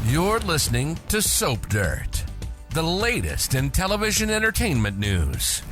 You're listening to Soap Dirt, the latest in television entertainment news.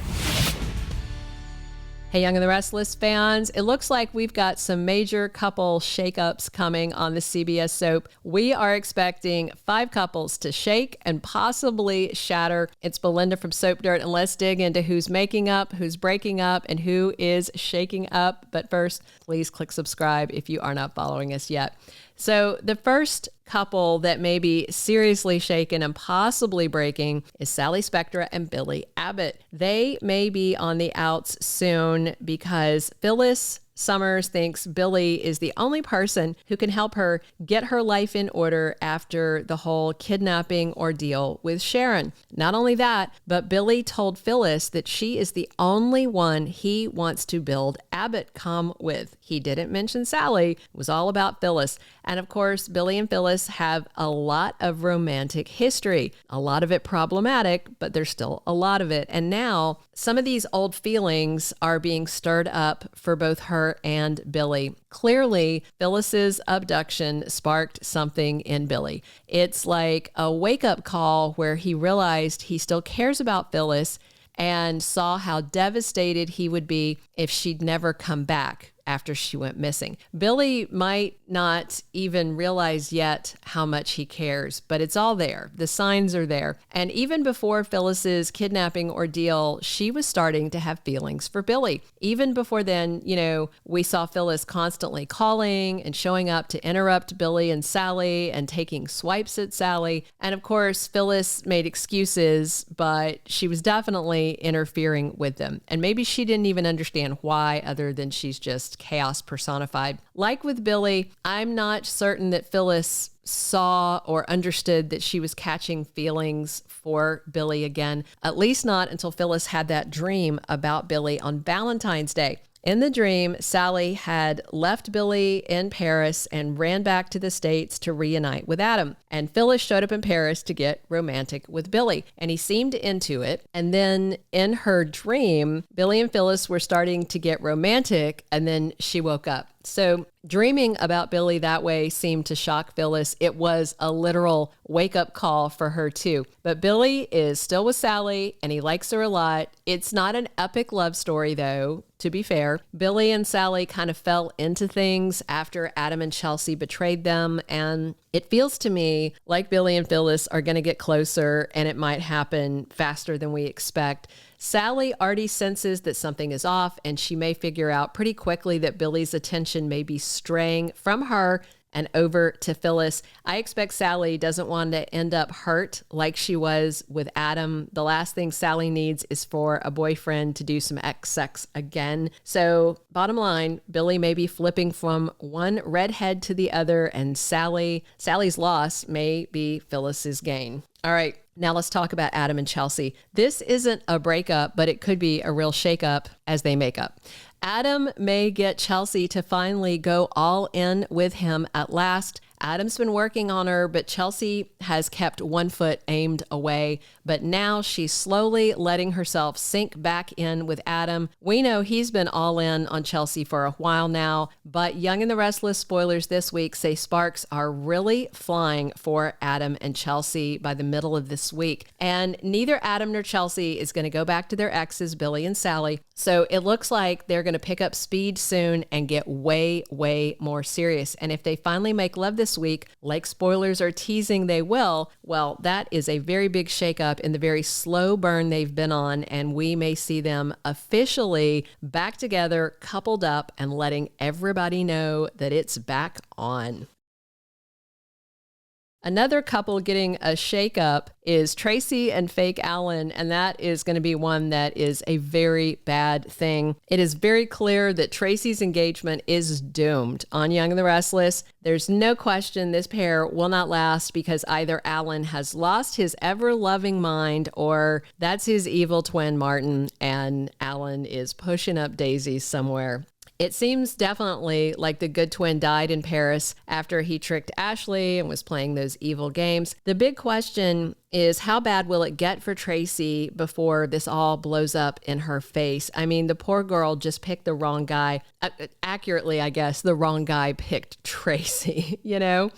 Hey, Young and the Restless fans, it looks like we've got some major couple shakeups coming on the CBS soap. We are expecting 5 couples to shake and possibly shatter. It's Belinda from Soap Dirt, and let's dig into who's making up, who's breaking up, and who is shaking up. But first, please click subscribe if you are not following us yet. So the first couple that may be seriously shaken and possibly breaking is Sally Spectra and Billy Abbott. They may be on the outs soon because Phyllis Summers thinks Billy is the only person who can help her get her life in order after the whole kidnapping ordeal with Sharon. Not only that, but Billy told Phyllis that she is the only one he wants to build Abbott come with. He didn't mention Sally. It was all about Phyllis. And of course, Billy and Phyllis have a lot of romantic history. A lot of it problematic, but there's still a lot of it. And now some of these old feelings are being stirred up for both her and Billy. Clearly, Phyllis's abduction sparked something in Billy. It's like a wake-up call where he realized he still cares about Phyllis and saw how devastated he would be if she'd never come back after she went missing. Billy might not even realize yet how much he cares, but it's all there. The signs are there. And even before Phyllis's kidnapping ordeal, she was starting to have feelings for Billy. Even before then, we saw Phyllis constantly calling and showing up to interrupt Billy and Sally and taking swipes at Sally. And of course, Phyllis made excuses, but she was definitely interfering with them. And maybe she didn't even understand why, other than she's just chaos personified. Like with Billy, I'm not certain that Phyllis saw or understood that she was catching feelings for Billy again, at least not until Phyllis had that dream about Billy on Valentine's Day. In the dream, Sally had left Billy in Paris and ran back to the States to reunite with Adam. And Phyllis showed up in Paris to get romantic with Billy. And he seemed into it. And then in her dream, Billy and Phyllis were starting to get romantic. And then she woke up. So dreaming about Billy that way seemed to shock Phyllis. It was a literal wake-up call for her too. But Billy is still with Sally and he likes her a lot. It's not an epic love story though, to be fair. Billy and Sally kind of fell into things after Adam and Chelsea betrayed them, and it feels to me like Billy and Phyllis are going to get closer, and it might happen faster than we expect. Sally already senses that something is off, and she may figure out pretty quickly that Billy's attention may be straying from her and over to Phyllis. I expect Sally doesn't want to end up hurt like she was with Adam. The last thing Sally needs is for a boyfriend to do some sex again. So bottom line, Billy may be flipping from one redhead to the other, and Sally's loss may be Phyllis's gain. All right. Now let's talk about Adam and Chelsea. This isn't a breakup, but it could be a real shakeup as they make up. Adam may get Chelsea to finally go all in with him at last. Adam's been working on her, but Chelsea has kept one foot aimed away. But now she's slowly letting herself sink back in with Adam. We know he's been all in on Chelsea for a while now, but Young and the Restless spoilers this week say sparks are really flying for Adam and Chelsea by the middle of this week. And neither Adam nor Chelsea is going to go back to their exes, Billy and Sally. So it looks like they're going to pick up speed soon and get way, way more serious. And if they finally make love this week, like spoilers are teasing they will, well, that is a very big shakeup in the very slow burn they've been on, and we may see them officially back together, coupled up, and letting everybody know that it's back on. Another couple getting a shakeup is Traci and fake Alan, and that is going to be one that is a very bad thing. It is very clear that Traci's engagement is doomed on Young and the Restless. There's no question this pair will not last because either Alan has lost his ever-loving mind or that's his evil twin Martin, and Alan is pushing up daisies somewhere. It seems definitely like the good twin died in Paris after he tricked Ashley and was playing those evil games. The big question is, how bad will it get for Traci before this all blows up in her face? I mean, the poor girl just picked the wrong guy. Accurately, I guess, the wrong guy picked Traci, you know?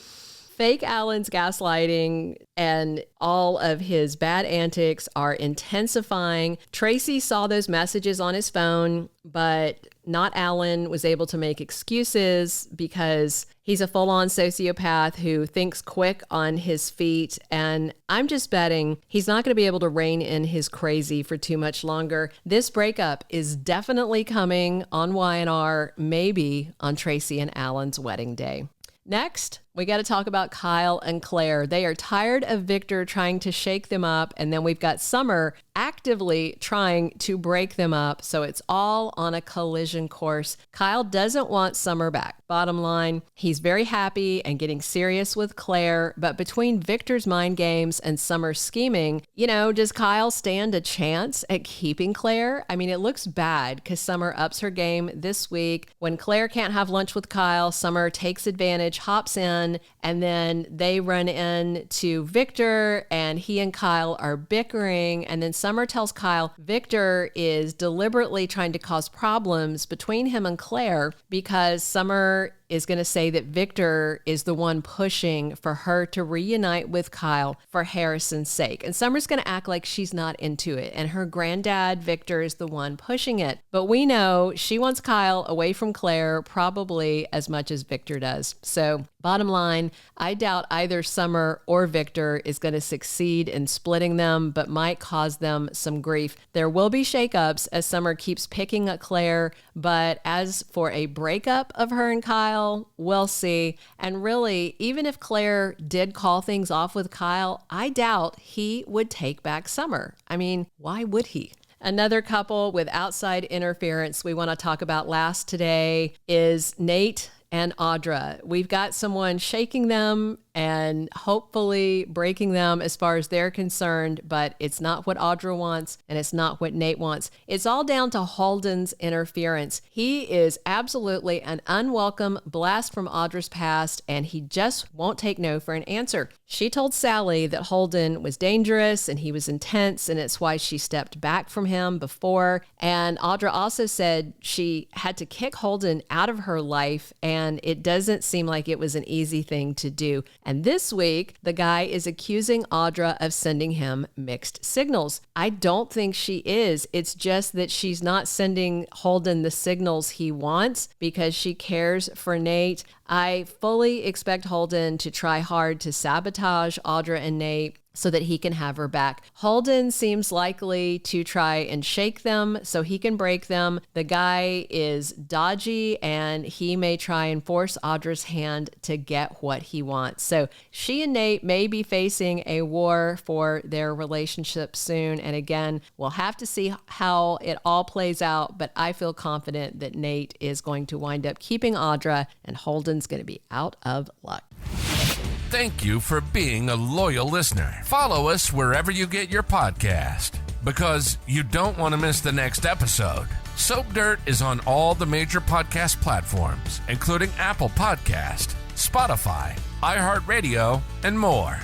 Fake Alan's gaslighting and all of his bad antics are intensifying. Traci saw those messages on his phone, but not Alan was able to make excuses because he's a full-on sociopath who thinks quick on his feet. And I'm just betting he's not going to be able to rein in his crazy for too much longer. This breakup is definitely coming on Y&R, maybe on Traci and Alan's wedding day. Next, we got to talk about Kyle and Claire. They are tired of Victor trying to shake them up, and then we've got Summer actively trying to break them up, so it's all on a collision course. Kyle doesn't want Summer back. Bottom line, he's very happy and getting serious with Claire, but between Victor's mind games and Summer's scheming, does Kyle stand a chance at keeping Claire? I mean, it looks bad because Summer ups her game this week. When Claire can't have lunch with Kyle, Summer takes advantage, hops in, and then they run into Victor, and he and Kyle are bickering, and then Summer tells Kyle Victor is deliberately trying to cause problems between him and Claire because Summer is going to say that Victor is the one pushing for her to reunite with Kyle for Harrison's sake. And Summer's going to act like she's not into it. And her granddad, Victor, is the one pushing it. But we know she wants Kyle away from Claire probably as much as Victor does. So bottom line, I doubt either Summer or Victor is going to succeed in splitting them, but might cause them some grief. There will be shakeups as Summer keeps picking at Claire. But as for a breakup of her and Kyle, we'll see. And really, even if Claire did call things off with Kyle, I doubt he would take back Summer. I mean, why would he? Another couple with outside interference we want to talk about last today is Nate and Audra. We've got someone shaking them and hopefully breaking them as far as they're concerned, but it's not what Audra wants and it's not what Nate wants. It's all down to Holden's interference. He is absolutely an unwelcome blast from Audra's past, and he just won't take no for an answer. She told Sally that Holden was dangerous and he was intense, and it's why she stepped back from him before. And Audra also said she had to kick Holden out of her life, and it doesn't seem like it was an easy thing to do. And this week, the guy is accusing Audra of sending him mixed signals. I don't think she is. It's just that she's not sending Holden the signals he wants because she cares for Nate. I fully expect Holden to try hard to sabotage Audra and Nate so that he can have her back. Holden seems likely to try and shake them so he can break them. The guy is dodgy, and he may try and force Audra's hand to get what he wants. So she and Nate may be facing a war for their relationship soon. And again, we'll have to see how it all plays out, but I feel confident that Nate is going to wind up keeping Audra, and Holden's going to be out of luck. Thank you for being a loyal listener. Follow us wherever you get your podcast, because you don't want to miss the next episode. Soap Dirt is on all the major podcast platforms, including Apple Podcast, Spotify, iHeartRadio, and more.